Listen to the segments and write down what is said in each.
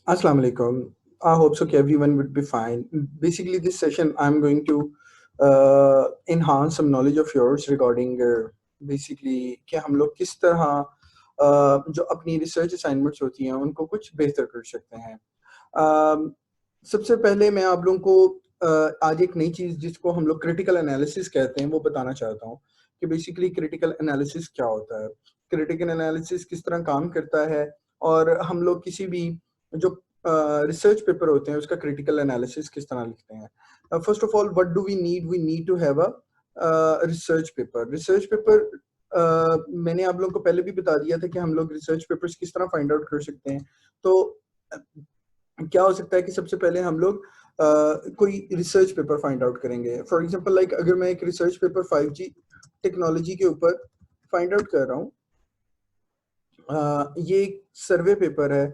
Assalamu alaikum. I hope so everyone would be fine. Basically, this session I'm going to enhance some knowledge of yours regarding basically कि हम लोग किस तरह जो अपनी research assignments होती हैं उनको कुछ बेहतर कर सकते हैं। सबसे पहले मैं आप लोगों को आज एक नई चीज़ जिसको हम लोग क्रिटिकल एनालिसिस कहते हैं वो बताना चाहता हूँ कि बेसिकली क्रिटिकल एनालिसिस क्या होता है, क्रिटिकल एनालिसिस किस तरह काम करता है और हम लोग किसी भी जो रिसर्च पेपर होते हैं उसका क्रिटिकल एनालिसिस किस तरह लिखते हैं। First of all what do we need to have a research paper मैंने आप लोगों को पहले भी बता दिया था कि हम लोग रिसर्च पेपर्स किस तरह फाइंड आउट कर सकते हैं। तो क्या हो सकता है कि सबसे पहले हम लोग कोई रिसर्च पेपर फाइंड आउट करेंगे। फॉर एग्जांपल लाइक अगर मैं एक रिसर्च पेपर 5G टेक्नोलॉजी के ऊपर फाइंड आउट कर रहा हूँ, ये एक सर्वे पेपर है।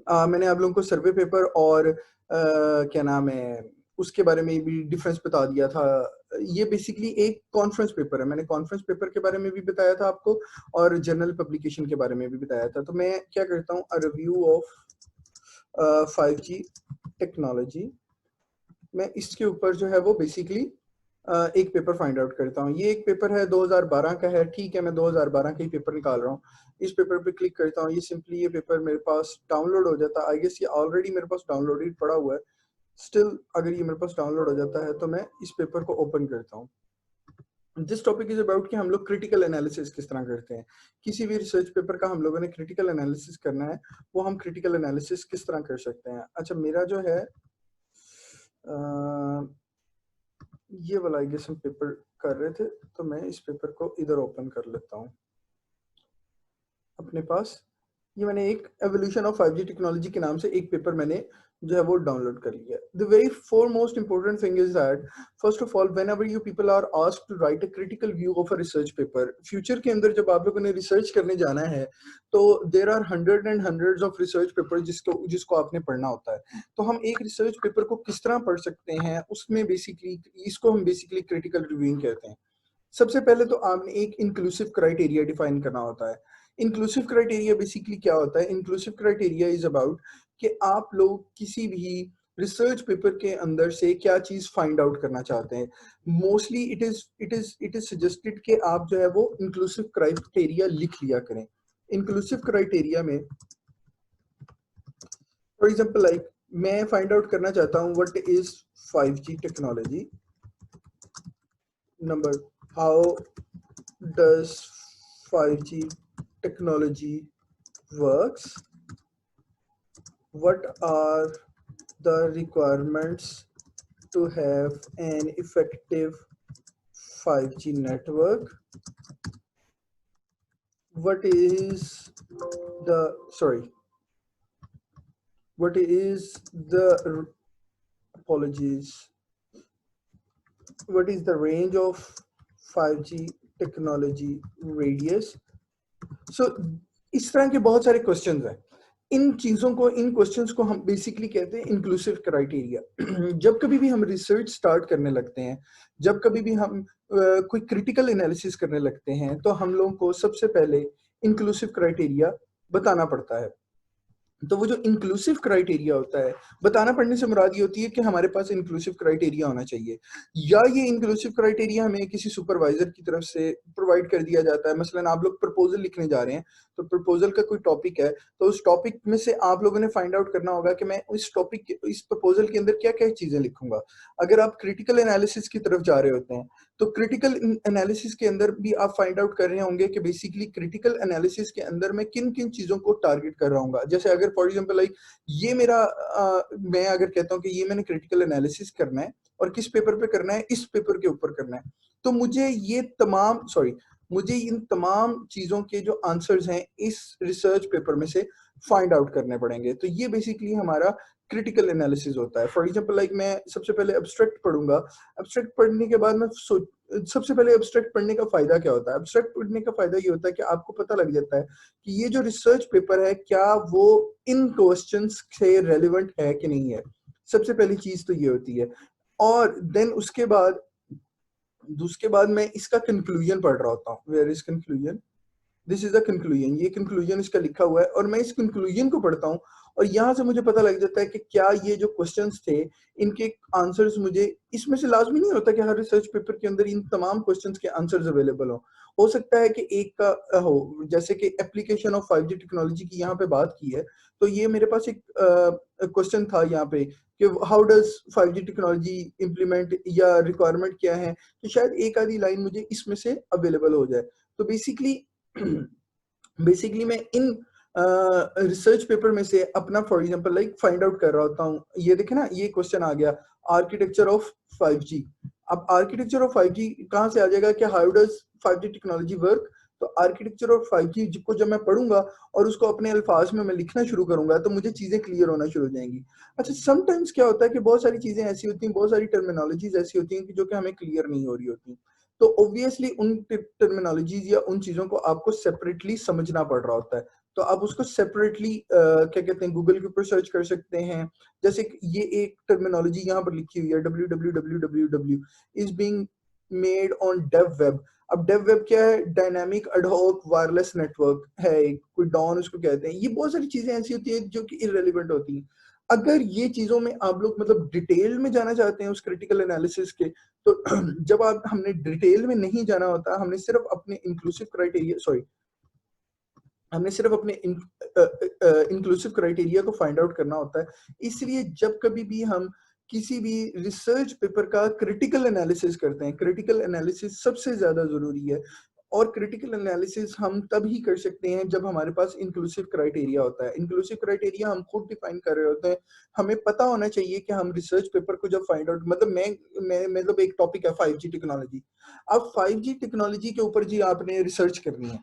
मैंने आप लोगों को सर्वे पेपर और क्या नाम है उसके बारे में भी डिफरेंस बता दिया था। ये बेसिकली एक कॉन्फ्रेंस पेपर है। मैंने कॉन्फ्रेंस पेपर के बारे में भी बताया था आपको और जर्नल पब्लिकेशन के बारे में भी बताया था। तो मैं क्या करता हूँ, a review of 5G technology, मैं इसके ऊपर जो है वो बेसिकली एक पेपर फाइंड आउट करता हूँ। ये एक पेपर है 2012 का है, ठीक है, मैं 2012 का ही पेपर निकाल रहा हूँ। इस पेपर पे क्लिक करता हूँ, ये सिंपली ये पेपर मेरे पास डाउनलोड हो जाता है। आई गेस ये ऑलरेडी मेरे पास डाउनलोडेड पड़ा हुआ है। स्टिल अगर ये मेरे पास डाउनलोड हो जाता है तो मैं इस पेपर को ओपन करता हूँ। दिस टॉपिक इज अबाउट कि हम लोग क्रिटिकल एनालिसिस किस तरह करते हैं। किसी भी रिसर्च पेपर का हम लोगों ने क्रिटिकल एनालिसिस करना है, वो हम क्रिटिकल एनालिसिस किस तरह कर सकते हैं। अच्छा, मेरा जो है ये वाला आई गेस हम पेपर कर रहे थे, तो मैं इस पेपर को इधर ओपन कर लेता हूँ अपने पास। ये मैंने एक एवोल्यूशन ऑफ 5G टेक्नोलॉजी के नाम से एक पेपर मैंने जो है वो डाउनलोड कर लिया। The very foremost important thing is that first of all whenever you people are asked to write a critical view of a research paper, future के अंदर जब आप लोगों ने रिसर्च करने जाना है तो there are hundred and hundreds of research paper जिसको आपने पढ़ना होता है। तो हम एक रिसर्च पेपर को किस तरह पढ़ सकते हैं, उसमें बेसिकली इसको हम बेसिकली क्रिटिकल रिव्यूइंग कहते हैं। सबसे पहले तो आपने एक इंक्लूसिव क्राइटेरिया डिफाइन करना होता है। इंक्लूसिव क्राइटेरिया बेसिकली क्या होता है? इंक्लूसिव क्राइटेरिया इज अबाउट कि आप लोग किसी भी रिसर्च पेपर के अंदर से क्या चीज फाइंड आउट करना चाहते हैं। मोस्टली इट इज सजेस्टेड कि आप जो है वो इंक्लूसिव क्राइटेरिया लिख लिया करें। इंक्लूसिव क्राइटेरिया में फॉर एग्जांपल लाइक मैं फाइंड आउट करना चाहता हूँ what is 5G technology, number how does 5G technology works, what are the requirements to have an effective 5G network, what is the sorry what is the apologies what is the range of 5G technology radius। सो इस तरह के बहुत सारे questions हैं। इन चीज़ों को, इन questions को हम बेसिकली कहते हैं इंक्लूसिव क्राइटेरिया। जब कभी भी हम रिसर्च स्टार्ट करने लगते हैं, जब कभी भी हम कोई क्रिटिकल एनालिसिस करने लगते हैं, तो हम लोगों को सबसे पहले इंक्लूसिव क्राइटेरिया बताना पड़ता है। तो वो जो इंक्लूसिव क्राइटेरिया होता है, बताना पड़ने से मुराद ये होती है कि हमारे पास इंक्लूसिव क्राइटेरिया होना चाहिए, या ये इंक्लूसिव क्राइटेरिया हमें किसी सुपरवाइजर की तरफ से प्रोवाइड कर दिया जाता है। मसलन आप लोग प्रपोजल लिखने जा रहे हैं, तो प्रपोजल का कोई टॉपिक है, तो उस टॉपिक में से आप लोगों ने फाइंड आउट करना होगा कि मैं इस टॉपिक इस प्रपोजल के अंदर क्या क्या चीजें लिखूंगा। अगर आप क्रिटिकल एनालिसिस की तरफ जा रहे होते हैं, तो क्रिटिकल एनालिसिस के अंदर भी आप फाइंड आउट कर रहे होंगे कि बेसिकली क्रिटिकल एनालिसिस के अंदर मैं किन किन चीजों को टारगेट कर रहा हूँ। जैसे अगर फॉर एग्जांपल लाइक ये मेरा मैं अगर कहता हूँ कि ये मैंने क्रिटिकल एनालिसिस करना है और किस पेपर पे करना है, इस पेपर के ऊपर करना है, तो मुझे ये तमाम मुझे इन तमाम चीजों के जो आंसर्स हैं इस रिसर्च पेपर में से फाइंड आउट करने पड़ेंगे। तो ये बेसिकली हमारा क्रिटिकल एनालिसिस होता है। फॉर एग्जांपल लाइक मैं सबसे पहले एब्स्ट्रैक्ट पढ़ूंगा। एब्स्ट्रैक्ट पढ़ने के बाद मैं सबसे पहले एब्स्ट्रैक्ट पढ़ने का फायदा क्या होता है? एब्स्ट्रैक्ट पढ़ने का फायदा ये होता है कि आपको पता लग जाता है कि ये जो रिसर्च पेपर है क्या वो इन क्वेश्चंस से रेलिवेंट है कि नहीं है। सबसे पहली चीज तो ये होती है। और देन उसके बाद मैं इसका कंक्लूजन पढ़ रहा होता हूँ। Where is conclusion? This is the conclusion. ये कंक्लूजन इसका लिखा हुआ है और मैं इस कंक्लूजन को पढ़ता हूँ और यहाँ से मुझे पता लग जाता है कि क्या ये जो क्वेश्चंस थे इनके आंसर्स मुझे, इसमें से लाजमी नहीं होता कि हर रिसर्च पेपर के अंदर इन तमाम क्वेश्चंस के आंसर्स अवेलेबल हो सकता है कि एक का हो, जैसे कि एप्लीकेशन ऑफ 5G टेक्नोलॉजी की यहाँ पे बात की है, तो ये मेरे पास एक क्वेश्चन था यहाँ पे कि how does 5G technology implement या रिक्वायरमेंट क्या है, तो शायद एक आधी लाइन मुझे इसमें से अवेलेबल हो जाए। तो बेसिकली मैं इन रिसर्च पेपर में से अपना for example like find out कर रहा होता हूँ। ये देखे ना, ये क्वेश्चन आ गया आर्किटेक्चर ऑफ 5G। अब आर्किटेक्चर ऑफ 5G कहाँ से आ जाएगा कि how does 5G technology work. तो आर्किटेक्चर ऑफ 5G को जब मैं पढ़ूंगा और उसको अपने अल्फाज में मैं लिखना शुरू करूंगा तो मुझे चीजें क्लियर होना शुरू हो जाएंगी। अच्छा, समटाइम्स क्या होता है कि बहुत सारी चीजें ऐसी होती हैं, बहुत सारी टर्मिनोलॉजीज ऐसी होती हैं कि जो कि हमें क्लियर नहीं हो रही होती, तो ऑब्वियसली उन टर्मिनोलॉजीज या उन चीजों को आपको सेपरेटली समझना पड़ रहा होता है। तो आप उसको सेपरेटली क्या कहते हैं, गूगल के ऊपर सर्च कर सकते हैं। जैसे ये एक टर्मिनोलॉजी यहाँ पर लिखी हुई है, www is being made on dev web. अब डेव वेब क्या है, डायनामिक एडहॉक वायरलेस नेटवर्क है, कोई डॉन उसको कहते हैं। ये बहुत सारी चीजें ऐसी होती हैं जो कि इररेलेवेंट होती हैं। अगर ये चीजों में आप लोग मतलब डिटेल में जाना चाहते हैं उस क्रिटिकल एनालिसिस के, तो जब आप हमने डिटेल में नहीं जाना होता, हमने सिर्फ अपने इंक्लूसिव क्राइटेरिया हमने सिर्फ अपने इंक्लूसिव क्राइटेरिया को फाइंड आउट करना होता है। इसलिए जब कभी भी हम किसी भी रिसर्च पेपर का क्रिटिकल एनालिसिस करते हैं, क्रिटिकल एनालिसिस सबसे ज्यादा जरूरी है। और क्रिटिकल एनालिसिस हम तब ही कर सकते हैं जब हमारे पास इंक्लूसिव क्राइटेरिया होता है। इंक्लूसिव क्राइटेरिया हम खुद डिफाइन कर रहे होते हैं। हमें पता होना चाहिए कि हम रिसर्च पेपर को जब फाइंड आउट, मतलब मैं मतलब एक टॉपिक है 5G टेक्नोलॉजी। अब 5G टेक्नोलॉजी के ऊपर जी आपने रिसर्च करनी है।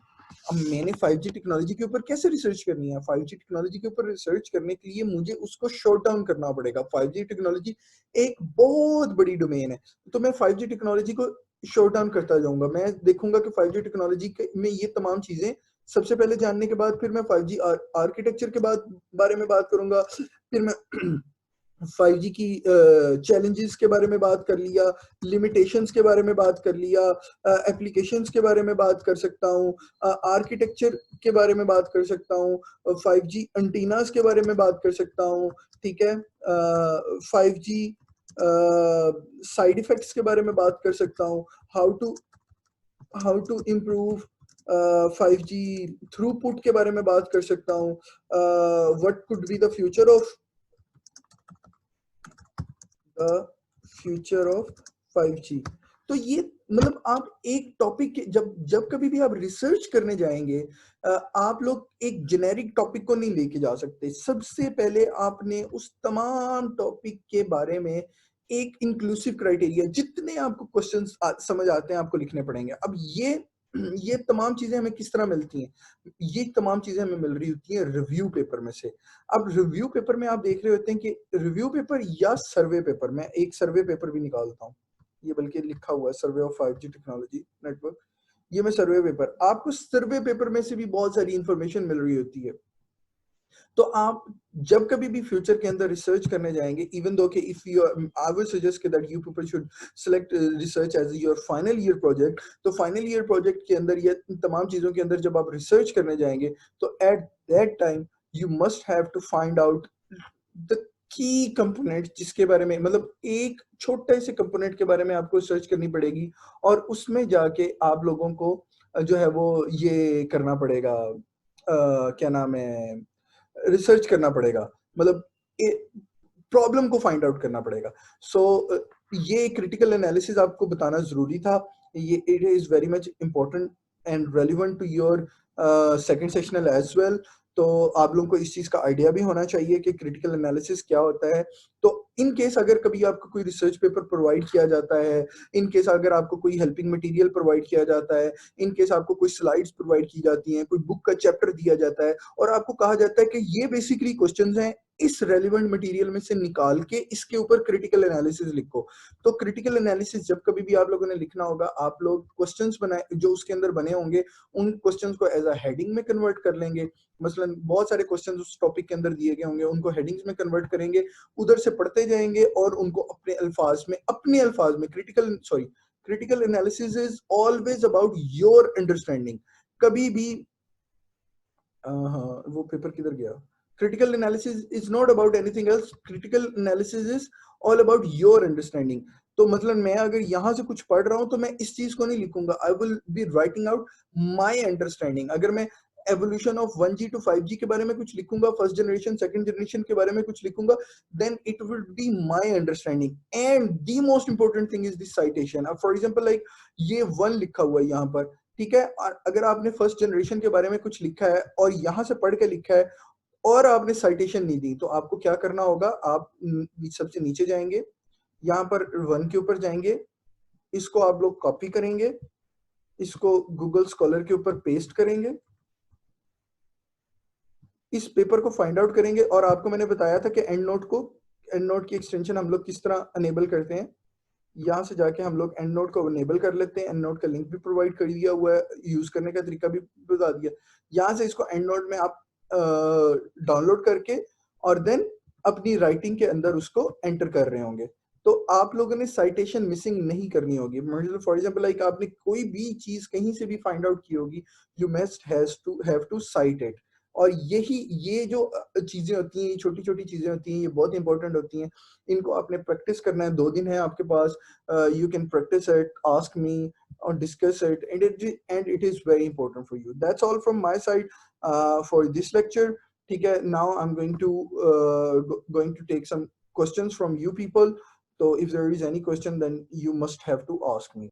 अब मैंने 5G टेक्नोलॉजी के ऊपर कैसे रिसर्च करनी है, 5G टेक्नोलॉजी के ऊपर रिसर्च करने के लिए मुझे उसको शॉर्ट डाउन करना पड़ेगा। 5G टेक्नोलॉजी एक बहुत बड़ी डोमेन है, तो मैं 5G टेक्नोलॉजी को शॉर्ट डाउन करता जाऊंगा। मैं देखूंगा कि 5G टेक्नोलॉजी में ये तमाम चीजें सबसे पहले जानने के बाद फिर मैं 5G आर्किटेक्चर के बारे में बात करूंगा। फिर मैं 5G की चैलेंजेस के बारे में बात कर लिया, लिमिटेशंस के बारे में बात कर लिया, एप्लीकेशंस के बारे में बात कर सकता हूँ, आर्किटेक्चर के बारे में बात कर सकता हूँ, 5G एंटीनास के बारे में बात कर सकता हूँ। ठीक है, 5G साइड इफेक्ट्स के बारे में बात कर सकता हूँ, how to improve 5G throughput के बारे में बात कर सकता हूँ, what could be the future of 5G। तो ये मतलब आप एक टॉपिक जब जब कभी भी आप रिसर्च करने जाएंगे, आप लोग एक जेनेरिक टॉपिक को नहीं लेके जा सकते। सबसे पहले आपने उस तमाम टॉपिक के बारे में एक इंक्लूसिव क्राइटेरिया, जितने आपको क्वेश्चंस समझ आते हैं आपको लिखने पड़ेंगे। अब ये तमाम चीजें हमें किस तरह मिलती हैं, ये तमाम चीजें हमें मिल रही होती हैं रिव्यू पेपर में से। अब रिव्यू पेपर में आप देख रहे होते हैं कि रिव्यू पेपर या सर्वे पेपर, मैं एक सर्वे पेपर भी निकालता हूँ, ये बल्कि लिखा हुआ है survey of 5G technology network. ये मैं सर्वे पेपर, आपको सर्वे पेपर में से भी बहुत सारी इंफॉर्मेशन मिल रही होती है। तो आप जब कभी भी फ्यूचर के अंदर रिसर्च करने जाएंगे, इवन दो कि if you, I will suggest that you people should select research as your final year project. तो फाइनल ईयर प्रोजेक्ट के अंदर ये तमाम चीजों के अंदर जब आप रिसर्च करने जाएंगे, तो at that time you must have to find out the key component, जिसके बारे में मतलब एक छोटे से कंपोनेंट के बारे में आपको रिसर्च करनी पड़ेगी। और उसमें जाके आप लोगों को जो है वो ये करना पड़ेगा, क्या नाम है, रिसर्च करना पड़ेगा, मतलब प्रॉब्लम को फाइंड आउट करना पड़ेगा। सो ये क्रिटिकल एनालिसिस आपको बताना जरूरी था। ये it is very much important and relevant to your second sessional as well. तो आप लोगों को इस चीज का आइडिया भी होना चाहिए कि क्रिटिकल एनालिसिस क्या होता है। तो इन केस अगर कभी आपको कोई रिसर्च पेपर प्रोवाइड किया जाता है, इन केस अगर आपको कोई हेल्पिंग मटेरियल प्रोवाइड किया जाता है, इन केस आपको कोई स्लाइड्स प्रोवाइड की जाती हैं, कोई बुक का चैप्टर दिया जाता है और आपको कहा जाता है कि ये बेसिकली क्वेश्चंस हैं, इस रेलिवेंट मटेरियल में से निकाल के इसके ऊपर क्रिटिकल एनालिसिस लिखो। तो क्रिटिकल एनालिसिस जब कभी भी आप लोगों ने लिखना होगा, आप लोग क्वेश्चंस बनाए जो उसके अंदर बने होंगे, उन क्वेश्चंस को एज अ हेडिंग में कन्वर्ट कर लेंगे। मसलन बहुत सारे क्वेश्चंस उस टॉपिक के अंदर दिए गए होंगे, उनको हेडिंग्स में कन्वर्ट करेंगे, उधर से पढ़ते जाएंगे और उनको अपने अल्फाज में critical analysis is always about your understanding. कभी भी हाँ, वो पेपर किधर गया, Critical analysis is not about anything else. Critical analysis is all about your understanding. तो मतलब मैं अगर यहाँ से कुछ पढ़ रहा हूँ तो मैं इस चीज को नहीं लिखूंगा. I will be writing out my understanding. अगर मैं evolution of 1G to 5G के बारे में कुछ लिखूंगा, first generation, second generation के बारे में कुछ लिखूंगा, then it will be my understanding. And the most important thing is the citation. For example, like ये 1 लिखा हुआ है यहाँ पर, ठीक है. अगर आपने फर्स्ट जनरेशन के बारे में कुछ लिखा है और यहाँ से पढ़ के लिखा है और आपने साइटेशन नहीं दी, तो आपको क्या करना होगा, आप सबसे नीचे जाएंगे, यहाँ पर 1 के ऊपर जाएंगे, इसको आप लोग कॉपी करेंगे, इसको गूगल स्कॉलर के ऊपर पेस्ट करेंगे, इस पेपर को फाइंड आउट करेंगे. और आपको मैंने बताया था कि एंड नोट की एक्सटेंशन हम लोग किस तरह अनेबल करते हैं. यहाँ से जाके हम लोग एंड नोट को अनेबल कर लेते हैं. एंड नोट का लिंक भी प्रोवाइड कर दिया हुआ है, यूज करने का तरीका भी बता दिया. यहाँ से इसको एंड नोट में आप डाउनलोड करके और देन अपनी राइटिंग के अंदर उसको एंटर कर रहे होंगे. तो आप लोगों ने साइटेशन मिसिंग नहीं करनी होगी. फॉर एग्जांपल लाइक आपने कोई भी चीज कहीं से भी फाइंड आउट की होगी, you must have to cite it. और ये जो चीजें होती हैं, छोटी छोटी चीजें होती हैं, ये बहुत इंपॉर्टेंट होती हैं. इनको आपने प्रैक्टिस करना है. 2 दिन है आपके पास. You can practise it, ask me or discuss it, and it is very important for you. That's all from my side for this lecture. ठीक है. Now I'm going to take some questions from you people. So if there is any question, then you must have to ask me.